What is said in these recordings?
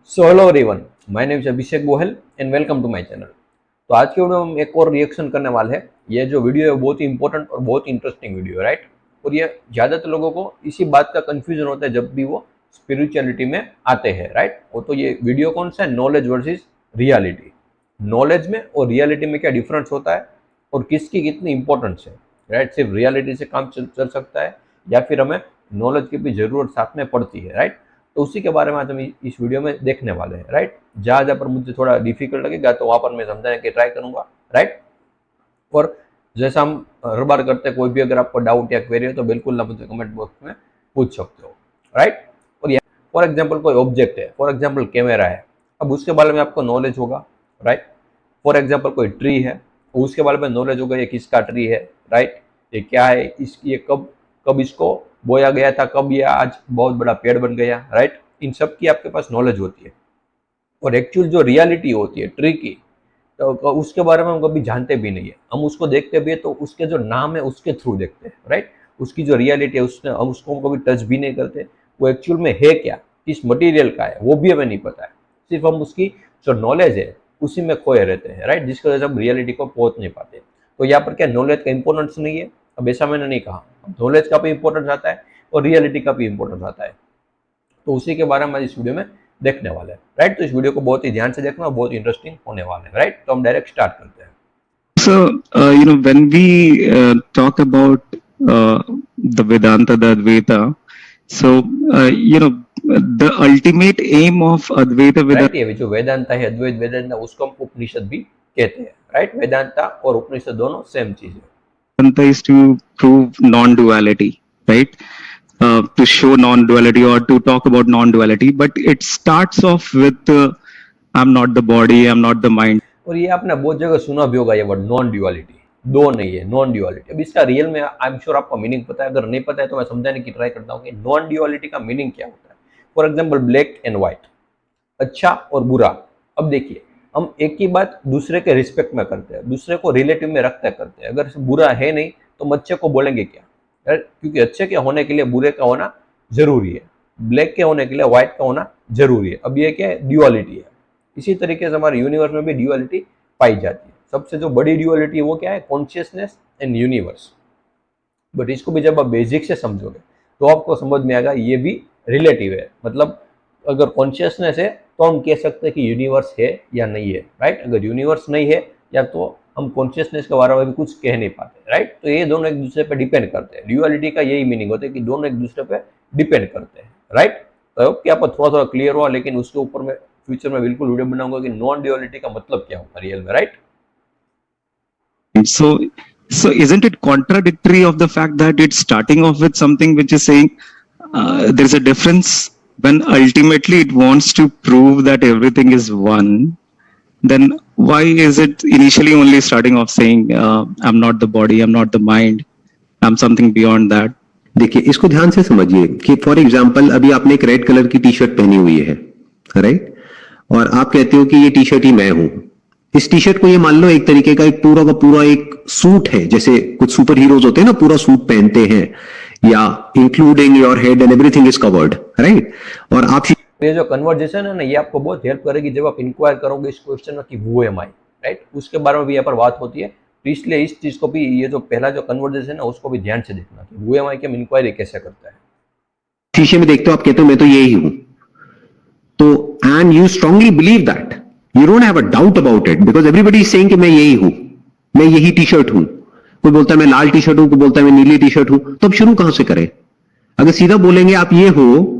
So hello everyone, my name is Abhishek Goyal and welcome to my channel. तो आज के video में हम एक और रिएक्शन करने वाले हैं। ये जो वीडियो है बहुत ही इंपॉर्टेंट और बहुत ही इंटरेस्टिंग वीडियो है, राइट। और ये ज़्यादातर लोगों को इसी बात का कंफ्यूजन होता है जब भी वो स्पिरिचुअलिटी में आते हैं, राइट। वो तो ये वीडियो कौन सा है, नॉलेज वर्सेस रियलिटी। नॉलेज में और रियलिटी में क्या डिफरेंस होता है और किसकी कितनी इंपॉर्टेंस है, राइट। सिर्फ रियलिटी से काम चल सकता है या फिर हमें नॉलेज की भी जरूरत साथ में पड़ती है, राइट। तो उसी के बारे में आज हम इस वीडियो में देखने वाले हैं, राइट। जहाँ जहाँ पर मुझे थोड़ा डिफिकल्ट लगेगा तो वहाँ पर मैं समझाने की ट्राई करूंगा, राइट। और जैसा हम हर बार करते हैं, कोई भी अगर आपको डाउट या क्वेरी हो तो बिल्कुल ना मुझे कमेंट बॉक्स में पूछ सकते हो, राइट। और यहाँ फॉर एग्जाम्पल कोई ऑब्जेक्ट है, फॉर एग्जाम्पल कैमरा है, अब उसके बारे में आपको नॉलेज होगा, राइट। फॉर एग्जाम्पल कोई ट्री है, उसके बारे में नॉलेज होगा, ये किसका ट्री है, राइट। ये क्या है, ये कब कब इसको बोया गया था, कब ये आज बहुत बड़ा पेड़ बन गया, राइट। इन सब की आपके पास नॉलेज होती है। और एक्चुअल जो रियलिटी होती है ट्री की, तो उसके बारे में हम कभी जानते भी नहीं है। हम उसको देखते भी है तो उसके जो नाम है उसके थ्रू देखते हैं, राइट। उसकी जो रियलिटी है उसने हम उसको हम कभी टच भी नहीं करते। वो एक्चुअल में है क्या, किस मटेरियल का है, वो भी हमें नहीं पता है। सिर्फ हम उसकी जो नॉलेज है उसी में खोए रहते हैं, राइट, जिसकी वजह से हम रियलिटी को पहुंच नहीं पाते। तो यहाँ पर क्या नॉलेज का इंपॉर्टेंस नहीं है, अब ऐसा मैंने नहीं कहा। नॉलेज का भी इंपॉर्टेंस आता है और रियलिटी का भी इंपॉर्टेंस आता है। तो उसी के बारे में इस वीडियो में देखने वाले हैं, राइट। तो इस वीडियो को बहुत ही ध्यान से देखना, बहुत इंटरेस्टिंग होने वाले हैं, राइट। तो हम डायरेक्ट स्टार्ट करते हैं। So, when we talk about the Vedanta, the Advaita, so, the ultimate aim of Advaita right, Vedanta ये जो वेदांता है, अद्वैत वेदांता, उसको हम उपनिषद भी कहते हैं, राइट। वेदांता और उपनिषद दोनों सेम चीज है। is to prove non-duality, right? To show non-duality or to talk about non-duality, but it starts off with I'm not the body, I'm not the mind. और ये आपने बहुत जगह सुना भी होगा ये वर्ड नॉन ड्यूअलिटी। दो नहीं है, नॉन ड्यूअलिटी। अब इसका रियल में आई एम श्योर आपको मीनिंग पता है, अगर नहीं पता है तो मैं समझाने की ट्राई करता हूँ कि नॉन ड्यूअलिटी का मीनिंग क्या होता है। For example black and white, अच्छा और बुरा। अब देखिए, हम एक ही बात दूसरे के रिस्पेक्ट में करते हैं, दूसरे को रिलेटिव में रखते करते हैं। अगर बुरा है नहीं तो हम अच्छे को बोलेंगे क्या, क्योंकि अच्छे के होने के लिए बुरे का होना जरूरी है, ब्लैक के होने के लिए व्हाइट का होना जरूरी है। अब ये क्या है, ड्यूअलिटी है। इसी तरीके से हमारे यूनिवर्स में भी ड्यूअलिटी पाई जाती है। सबसे जो बड़ी ड्यूअलिटी है वो क्या है, कॉन्शियसनेस एंड यूनिवर्स। बट इसको भी जब आप बेसिक से समझोगे तो आपको समझ में आएगा ये भी रिलेटिव है। मतलब अगर कॉन्शियसनेस है तो हम कह सकते हैं कि यूनिवर्स है या नहीं है, राइट। अगर यूनिवर्स नहीं है या तो हम कॉन्शियसनेस के बारे में भी कुछ कह नहीं पाते, राइट। तो ये दोनों एक दूसरे पे डिपेंड करते हैं। ड्यूअलिटी का यही मीनिंग होता है कि दोनों एक दूसरे पे डिपेंड करते हैं, राइट। तो क्या पर थोड़ा थोड़ा क्लियर हुआ, लेकिन उसके ऊपर मैं फ्यूचर में बिल्कुल वीडियो बनाऊंगा कि नॉन ड्यूअलिटी का मतलब क्या होता है रियल में, right. So, isn't it contradictory of the fact that it's starting off with something which is saying there's a difference when ultimately it wants to prove that everything is one? Then why is it initially only starting off saying I'm not the body, I'm not the mind, I'm something beyond that? देखिए, इसको ध्यान से समझिए कि for example अभी आपने एक red colour की टी शर्ट पहनी हुई है, राइट। और आप कहते हो कि ये टी शर्ट ही मैं हूं। इस टी शर्ट को ये मान लो एक तरीके का एक पूरा का पूरा एक सूट है, जैसे कुछ सुपर हीरोज होते हैं ना, पूरा सूट पहनते हैं, या including your head and everything is covered, right. और आप ये जो कन्वर्जेशन है ना, ये आपको बहुत हेल्प करेगी जब आप इंक्वायर करोगे इस क्वेश्चन में कि हु एम आई, राइट। उसके बारे में भी यहाँ पर बात होती है। तो इसलिए इस चीज को भी, ये जो पहला जो कन्वर्जेशन है उसको भी ध्यान से देखना कि हु एम आई की हम इंक्वायरी कैसे करता है। शीशे में देखते हो, आप कहते हो मैं तो यही हूं, तो and you strongly believe that, you don't have a doubt about it, because everybody is saying कि मैं यही हूं, मैं यही टी शर्ट हूं। कोई बोलता है मैं लाल टी शर्ट हूं, कोई बोलता है मैं नीली टी शर्ट हूं। तो अब शुरू कहां से करें? अगर सीधा बोलेंगे आप ये हो,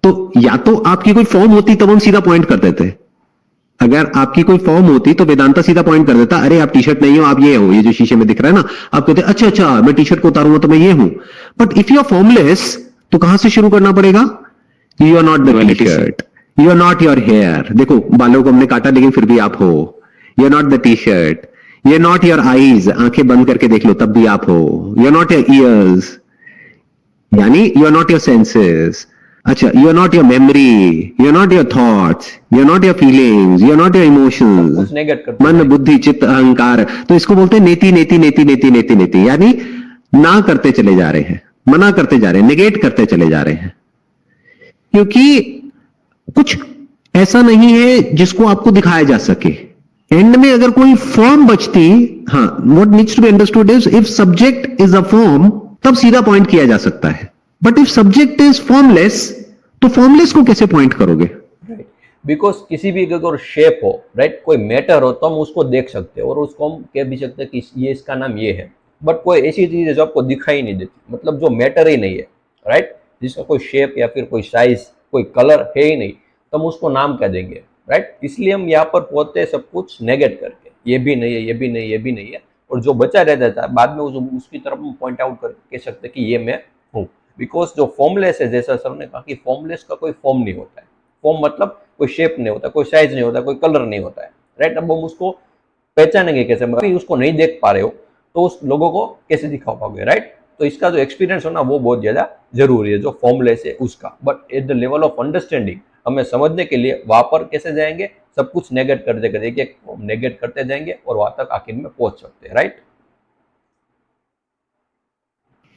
तो या तो आपकी कोई फॉर्म होती तब हम सीधा पॉइंट कर देते। अगर आपकी कोई फॉर्म होती तो वेदांता सीधा पॉइंट कर देता, अरे आप टी शर्ट नहीं हो, आप ये हो, ये जो शीशे में दिख रहा है ना। आप कहते अच्छा अच्छा, मैं टी शर्ट को उतारूंगा तो मैं ये हूं। But if you are formless तो कहां से शुरू करना पड़ेगा? You are not the T shirt, you are not your hair. देखो, बालों को हमने काटा लेकिन फिर भी आप हो। You are not the T shirt, you are not your eyes, आंखें बंद करके देख लो तब भी आप हो। You are not your ears, यानी you are not your senses. अच्छा, you are not your memory, you are not your thoughts, you are not your feelings, you are not your emotions, मन बुद्धि चित्त अहंकार। तो इसको बोलते हैं नेति नेति नेति नेति नेति नेति, यानी ना करते चले जा रहे हैं, मना करते जा रहे हैं, नेगेट करते चले जा रहे हैं। क्योंकि कुछ ऐसा नहीं है जिसको आपको दिखाया जा सके। एंड में अगर कोई फॉर्म बचती, हाँ, what needs to be understood is if subject is a form, तब सीधा पॉइंट किया जा सकता है। But if subject is formless, तो फॉर्मलेस को कैसे पॉइंट करोगे? बिकॉज किसी भी अगर शेप हो, राइट, कोई मैटर हो तो हम उसको देख सकते हैं और उसको हम कह भी सकते हैं कि ये इसका नाम ये है। बट कोई ऐसी चीज है जो आपको दिखाई नहीं देती, मतलब जो मैटर ही नहीं है, राइट, जिसका कोई शेप या फिर कोई साइज, कोई कलर है ही नहीं, तो हम उसको नाम क्या देंगे, राइट। इसलिए हम यहाँ पर पहुंचते हैं सब कुछ नेगेट करके, ये भी नहीं है, ये भी नहीं, ये भी नहीं है, और जो बचा रह जाता है बाद में उसकी तरफ हम पॉइंट आउट कर कह सकते हैं कि ये मैं हूँ। बिकॉज जो फॉर्मलेस है, जैसा सर ने कहा कि फॉर्मलेस का कोई फॉर्म नहीं होता है। फॉर्म मतलब कोई शेप नहीं होता, कोई साइज नहीं होता, कोई कलर नहीं होता है, राइट। अब हम उसको पहचानेंगे कैसे? अभी उसको नहीं देख पा रहे हो तो उस लोगों को कैसे दिखा पाओगे, राइट। तो इसका जो एक्सपीरियंस होना वो बहुत ज्यादा जरूरी है, जो फॉर्मलेस है उसका। But at the level of understanding हमें समझने के लिए वहां पर कैसे जाएंगे, सब कुछ नेगेट करते करते एक एक नेगेट करते जाएंगे और वहां तक आखिर में पहुंच सकते हैं, right.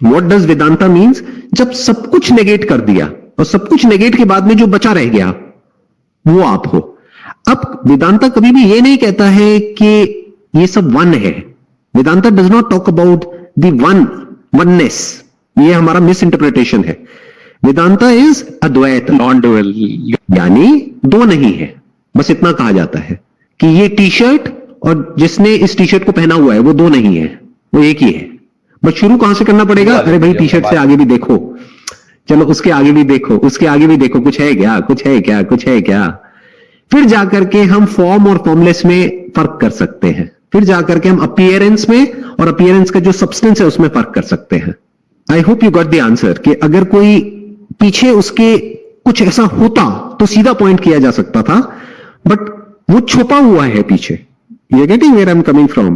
What does Vedanta means? जब सब कुछ नेगेट कर दिया और सब कुछ नेगेट के बाद में जो बचा रह गया वो आप हो। अब वेदांता कभी भी ये नहीं कहता है कि ये सब वन है। Vedanta does not talk about the oneness. ये हमारा मिस इंटरप्रिटेशन है। Vedanta is Advaita, non dual, यानी दो नहीं है। बस इतना कहा जाता है कि ये टी शर्ट और जिसने इस टी शर्ट को पहना हुआ है वो दो नहीं है, वो एक ही है। बस शुरू कहां से करना पड़ेगा? अरे भाई, टी शर्ट से आगे भी देखो, चलो उसके आगे भी देखो, उसके आगे भी देखो, कुछ है क्या, कुछ है क्या, कुछ है क्या। फिर जाकर के हम फॉर्म और फॉर्मलेस में फर्क कर सकते हैं। फिर जाकर के हम अपीयरेंस में और अपीयरेंस का जो सब्सटेंस है उसमें फर्क कर सकते हैं। I hope you got the answer कि अगर कोई पीछे उसके कुछ ऐसा होता तो सीधा पॉइंट किया जा सकता था, बट वो छुपा हुआ है पीछे। You are getting where I am coming from?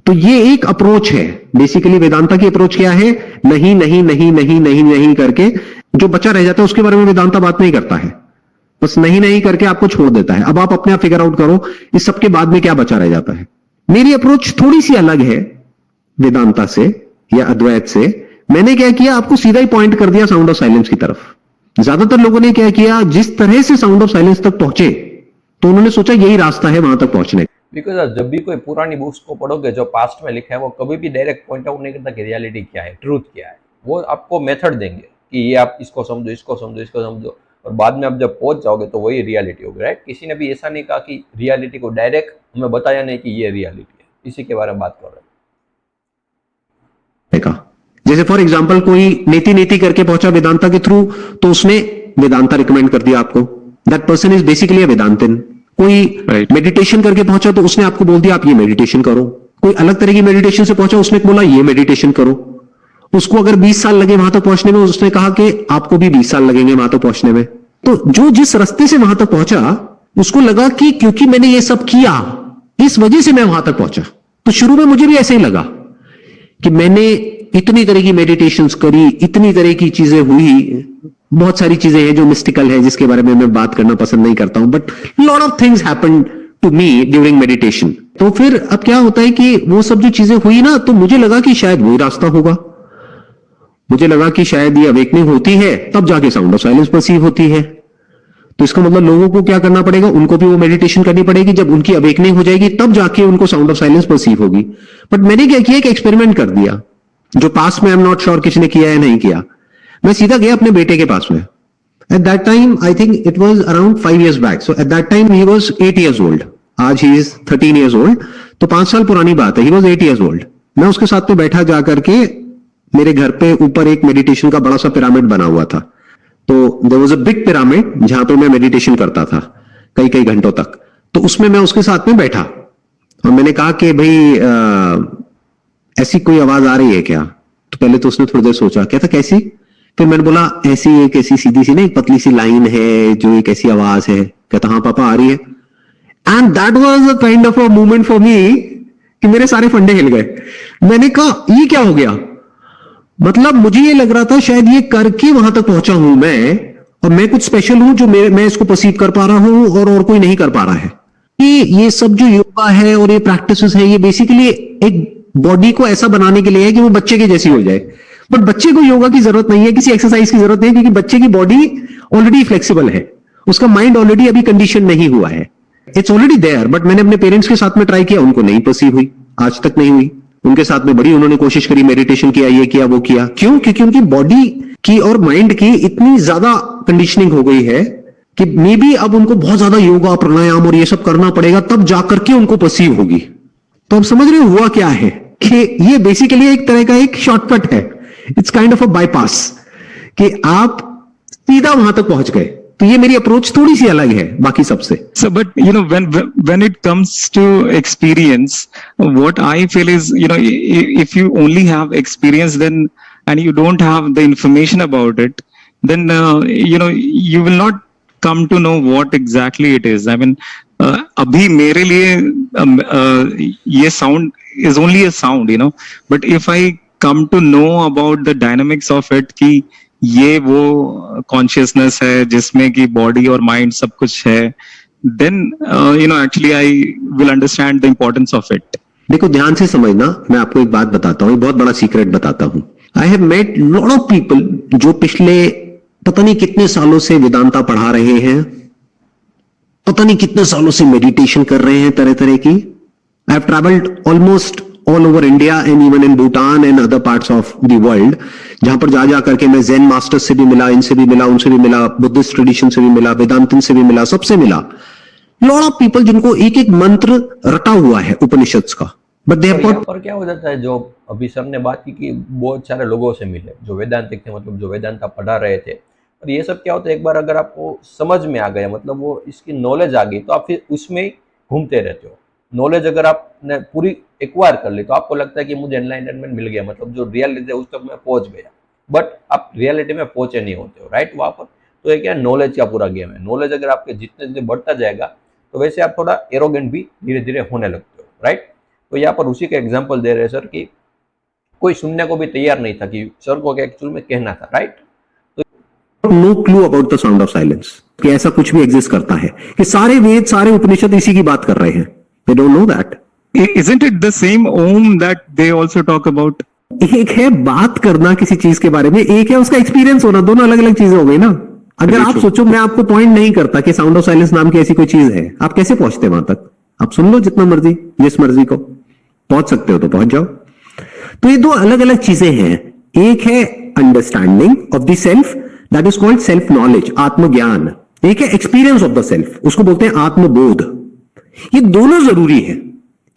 तो ये एक अप्रोच है। बेसिकली वेदांता की अप्रोच क्या है? नहीं नहीं नहीं नहीं नहीं नहीं करके जो बचा रह जाता है उसके बारे में वेदांता बात नहीं करता है। बस नहीं नहीं करके आपको छोड़ देता है। अब आप अपने आप फिगर आउट करो इस सबके बाद में क्या बचा रह जाता है। मेरी अप्रोच थोड़ी सी अलग है वेदांता से या अद्वैत से। मैंने क्या किया, आपको सीधा ही पॉइंट कर दिया साउंड ऑफ साइलेंस की तरफ। ज्यादातर लोगों ने क्या किया, जिस तरह से साउंड ऑफ साइलेंस तक पहुंचे तो उन्होंने सोचा यही रास्ता है वहां तक पहुंचने का। बिकॉज जब भी कोई पुरानी बुक्स को पढ़ोगे जो पास्ट में लिखा है, वो कभी भी डायरेक्ट पॉइंट आउट नहीं करता कि रियलिटी क्या है, ट्रूथ क्या है। वो आपको मेथड देंगे कि ये आप इसको समझो, इसको समझो, इसको समझो, और बाद में आप जब पहुंच जाओगे तो वही रियलिटी होगी, राइट। किसी ने भी ऐसा नहीं कहा कि रियलिटी को डायरेक्ट हमें बताया नहीं कि ये रियलिटी है। इसी के बारे में बात कर रहे हैं। जैसे फॉर एग्जाम्पल कोई नेति नेति करके पहुंचा वेदांता के थ्रू, तो उसने वेदांता रिकमेंड कर दिया आपको। That person is basically a Vedantin. कोई मेडिटेशन करके पहुंचा तो उसने आपको बोल दिया आप ये मेडिटेशन करो। कोई अलग तरह की मेडिटेशन से पहुंचा, उसने बोला ये मेडिटेशन करो। उसको अगर 20 साल लगे वहां तक पहुंचने में, उसने कहा कि आपको भी 20 साल लगेंगे वहां तक पहुंचने में। तो जो जिस रास्ते से वहां तक पहुंचा उसको लगा कि क्योंकि मैंने ये सब किया इस वजह से मैं वहां तक पहुंचा। तो शुरू में मुझे भी ऐसे ही लगा कि मैंने इतनी तरह की मेडिटेशंस करी, इतनी तरह की चीजें हुई। बहुत सारी चीजें हैं जो मिस्टिकल है जिसके बारे में मैं बात करना पसंद नहीं करता हूं, but lot of things happened to me during meditation. तो फिर अब क्या होता है कि वो सब जो चीजें हुई ना, तो मुझे लगा कि शायद वही रास्ता होगा। मुझे लगा कि शायद ये अवेकनिंग होती है तब जाके साउंड ऑफ साइलेंस परसीव होती है। तो इसका मतलब लोगों को क्या करना पड़ेगा, उनको भी वो मेडिटेशन करनी पड़ेगी। जब उनकी अवेकनिंग हो जाएगी तब जाके उनको साउंड ऑफ साइलेंस परसीव होगी। बट मैंने क्या किया, एक एक्सपेरिमेंट कर दिया जो पास में आई एम नॉट श्योर किसने किया या नहीं किया। मैं सीधा गया अपने बेटे के पास में। At that time I think it was around 5 years back. So at that time he was 8 years old। आज ही इज 13 years old। तो 5 साल पुरानी बात है। He was 8 years old। मैं उसके साथ में बैठा जाकर के, मेरे घर पे ऊपर एक मेडिटेशन का बड़ा सा पिरामिड बना हुआ था। तो there was a big pyramid जहां पे मैं मेडिटेशन करता था कई कई घंटों तक। तो उसमें मैं उसके साथ में बैठा और मैंने कहा कि भाई ऐसी कोई आवाज आ रही है क्या? तो पहले तो उसने थोड़ी देर सोचा, कहता कैसी? फिर मैंने बोला ऐसी एक ऐसी सीधी सी नहीं, पतली सी लाइन है जो एक ऐसी आवाज है। कहता हाँ पापा आ रही है। And that was a kind of a moment for me कि मेरे सारे फंडे हिल गए। मैंने कहा ये क्या हो गया? मतलब मुझे ये लग रहा था शायद ये करके वहां तक पहुंचा हूं मैं, और मैं कुछ स्पेशल हूं जो मैं इसको परसीव कर पा रहा हूं और कोई नहीं कर पा रहा है। कि ये सब जो योगा है और ये प्रैक्टिसेस है, ये बेसिकली एक बॉडी को ऐसा बनाने के लिए है कि वो बच्चे के जैसी हो जाए। बट बच्चे को योगा की जरूरत नहीं है, किसी एक्सरसाइज की जरूरत नहीं है, क्योंकि बच्चे की बॉडी ऑलरेडी फ्लेक्सिबल है। उसका माइंड ऑलरेडी अभी कंडीशन नहीं हुआ है, इट्स ऑलरेडी देयर। बट मैंने अपने पेरेंट्स के साथ में ट्राई किया, उनको नहीं परसीव हुई, आज तक नहीं हुई। उनके साथ में बड़ी उन्होंने कोशिश करी, मेडिटेशन किया, ये किया, वो किया, क्यों? क्योंकि उनकी बॉडी की और माइंड की इतनी ज्यादा कंडीशनिंग हो गई है कि मे बी अब उनको बहुत ज्यादा योगा प्राणायाम और ये सब करना पड़ेगा, तब जाकर के उनको परसीव होगी। तो अब समझ रहे हो हुआ क्या है कि ये बेसिकली एक तरह का एक शॉर्टकट है, it's kind of a bypass, कि आप सीधा वहां तक पहुंच गए। तो ये मेरी अप्रोच थोड़ी सी अलग है बाकी सबसे। So, but when it comes to experience, what I feel is, if you only have experience, then and you don't have the information about it, then you will not come to know what exactly it is. I mean, अभी मेरे लिए ये sound is only a sound, but if I come to know about the dynamics of it, कि ये वो consciousness है जिसमें कि बॉडी और माइंड सब कुछ है, then actually I will understand the importance of it. देखो ध्यान से समझना, मैं आपको एक बात बताता हूं, बहुत बड़ा सीक्रेट बताता हूं। I have met lot of people जो पिछले पता नहीं कितने सालों से वेदांता पढ़ा रहे हैं, पता नहीं कितने सालों से मेडिटेशन कर रहे हैं तरह तरह की। I have travelled almost all over India and even in Bhutan and other parts of the world, जहां पर जा करके मैं ज़ेन मास्टर्स से भी मिला, इनसे भी मिला, उनसे भी मिला, बुद्धिस्ट ट्रेडिशन से भी मिला, वेदांतिन से भी मिला, सबसे मिला। लॉट ऑफ पीपल जिनको एक एक मंत्र रटा हुआ है उपनिषद का, बट दे हैव गॉट। पर क्या हो जाता है, जो अभी सर ने बात की कि बहुत सारे लोगों से मिले जो वेदांतिक थे, मतलब जो वेदांता पढ़ा रहे थे, और ये सब क्या होता है, एक बार अगर आपको समझ में आ गया, मतलब वो इसकी नॉलेज आ गई, तो आप फिर उसमें घूमते रहते हो। नॉलेज अगर आपने पूरी एक्वायर कर ली तो आपको लगता है कि मुझे एनलाइटनमेंट मिल गया, मतलब जो रियलिटी है उस तक मैं पहुंच गया, बट आप रियलिटी में पहुंचे नहीं होते हो, राइट? वहाँ पर तो ये क्या, नॉलेज का पूरा गेम है। नॉलेज अगर आपके जितने जितने बढ़ता जाएगा तो वैसे आप थोड़ा एरोगेंट भी धीरे धीरे होने लगते हो, राइट? तो यहाँ पर उसी का एग्जाम्पल दे रहे हैं सर कि कोई सुनने को भी तैयार नहीं था कि सर को क्या एक्चुअल में कहना था, right? No clue about the sound of silence, कि ऐसा कुछ भी एग्जिस्ट करता है, कि सारे वेद सारे उपनिषद इसी की बात कर रहे हैं। They don't know that. Isn't it the same Om that they also talk about? एक है बात करना किसी चीज के बारे में, एक है उसका एक्सपीरियंस होना, दोनों अलग अलग चीजें हो गई ना। अगर आप सोचो, मैं आपको पॉइंट नहीं करता कि साउंड ऑफ साइलेंस नाम की ऐसी कोई चीज है, आप कैसे पहुंचते वहां तक? आप सुन लो जितना मर्जी, जिस मर्जी को पहुंच सकते हो तो पहुंच जाओ। तो ये दो अलग अलग चीजें हैं। एक है understanding of the self, that is called self knowledge, आत्मज्ञान। एक है एक्सपीरियंस ऑफ द सेल्फ, उसको बोलते हैं आत्मबोध। ये दोनों जरूरी है,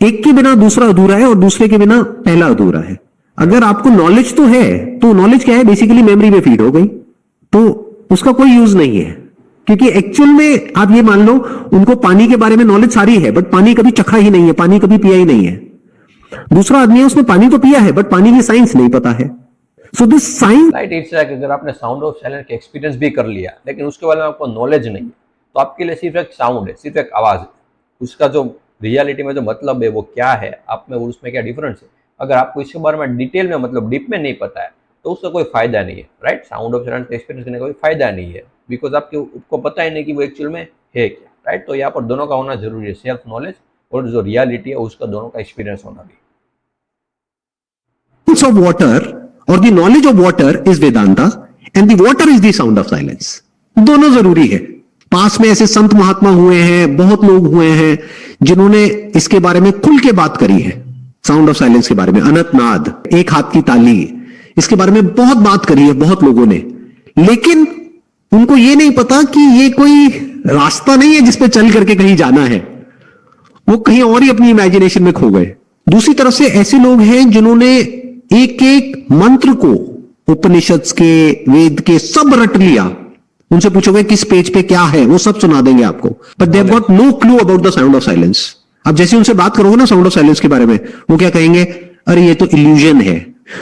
एक के बिना दूसरा अधूरा है और दूसरे के बिना पहला अधूरा है। अगर आपको नॉलेज तो है, तो नॉलेज क्या है, बेसिकली मेमोरी में फीड हो गई, तो उसका कोई यूज नहीं है। क्योंकि एक्चुअल में आप ये मान लो, उनको पानी के बारे में नॉलेज सारी है, बट पानी कभी चखा ही नहीं है, पानी कभी पिया ही नहीं है। दूसरा आदमी है, उसने पानी तो पिया है, बट पानी की साइंस नहीं पता है। So this science, right, it's like अगर आपने साउंड ऑफ साइलेंस का एक्सपीरियंस भी कर लिया, लेकिन उसके बारे में आपको नॉलेज नहीं है, तो आपके लिए सिर्फ एक साउंड है, सिर्फ एक आवाज है। उसका जो रियलिटी में जो मतलब है वो क्या है, आप में उसमें क्या डिफरेंस है, अगर आपको इसके बारे में डिटेल में, मतलब डीप में नहीं पता है, तो उसका कोई फायदा नहीं है, राइट? साउंड ऑफ साइलेंस का एक्सपीरियंस करने का कोई फायदा नहीं है, बिकॉज आपको पता ही नहीं कि वो एक्चुअल में है क्या, राइट? तो यहाँ पर दोनों का होना जरूरी है, सेल्फ नॉलेज और जो रियलिटी है उसका दोनों का एक्सपीरियंस होना भी। of water or the knowledge of water is Vedanta and the water is the sound of silence. दोनों जरूरी है। पास में ऐसे संत महात्मा हुए हैं, बहुत लोग हुए हैं जिन्होंने इसके बारे में खुल के बात करी है, साउंड ऑफ साइलेंस के बारे में। अनंतनाद, एक हाथ की ताली, इसके बारे में बहुत बात करी है बहुत लोगों ने, लेकिन उनको ये नहीं पता कि ये कोई रास्ता नहीं है जिसपे चल करके कहीं जाना है, वो कहीं और ही अपनी इमेजिनेशन में खो गए। दूसरी तरफ से ऐसे लोग हैं जिन्होंने एक एक मंत्र को, उपनिषद के, वेद के, सब रट लिया। उनसे पूछोगे किस पेज पे क्या है, वो सब सुना देंगे आपको, but they have got no clue about the sound of silence. अब जैसे उनसे बात करोगे ना साउंड ऑफ साइलेंस के बारे में, वो क्या कहेंगे, अरे ये तो इल्यूजन है।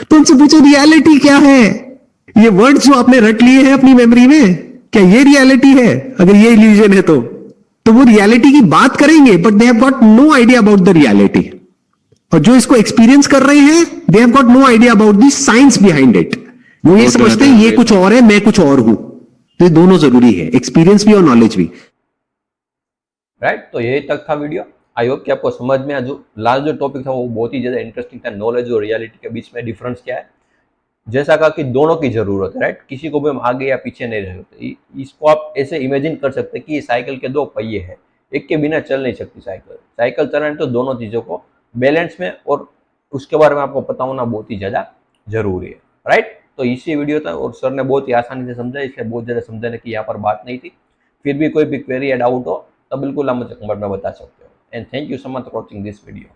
तो उनसे पूछो रियलिटी क्या है, ये वर्ड्स जो आपने रट लिए हैं अपनी मेमोरी में, क्या ये रियलिटी है? अगर ये इल्यूजन है तो वो रियलिटी की बात करेंगे, but they have got no idea about the reality. और जो इसको एक्सपीरियंस कर रहे हैं, they have got no idea about the science behind it. वो ये समझते हैं ये कुछ और है, मैं कुछ और हूं। तो ये दोनों जरूरी है, एक्सपीरियंस भी और नॉलेज भी, राइट? तो यही तक था वीडियो। आई होप कि आपको समझ में, जो लास्ट जो टॉपिक था वो बहुत ही ज़्यादा इंटरेस्टिंग था, नॉलेज और रियलिटी के बीच में डिफरेंस क्या है। जैसा कहा कि दोनों की जरूरत है, राइट। किसी को भी हम आगे या पीछे नहीं रह सकते। इसको आप ऐसे इमेजिन कर सकते हैं कि साइकिल के दो पहिए हैं, एक के बिना चल नहीं सकती साइकिल। साइकिल चलाने तो दोनों चीजों को बैलेंस में और उसके बारे में आपको पता होना बहुत ही ज्यादा जरूरी है, राइट। तो इसी वीडियो था और सर ने बहुत ही आसानी से समझा, इसलिए बहुत ज्यादा समझाने की यहाँ पर बात नहीं थी। फिर भी कोई भी क्वेरी या डाउट हो तो बिल्कुल आप मुझे कमेंट में बता सकते हो। And thank you so much for watching this video.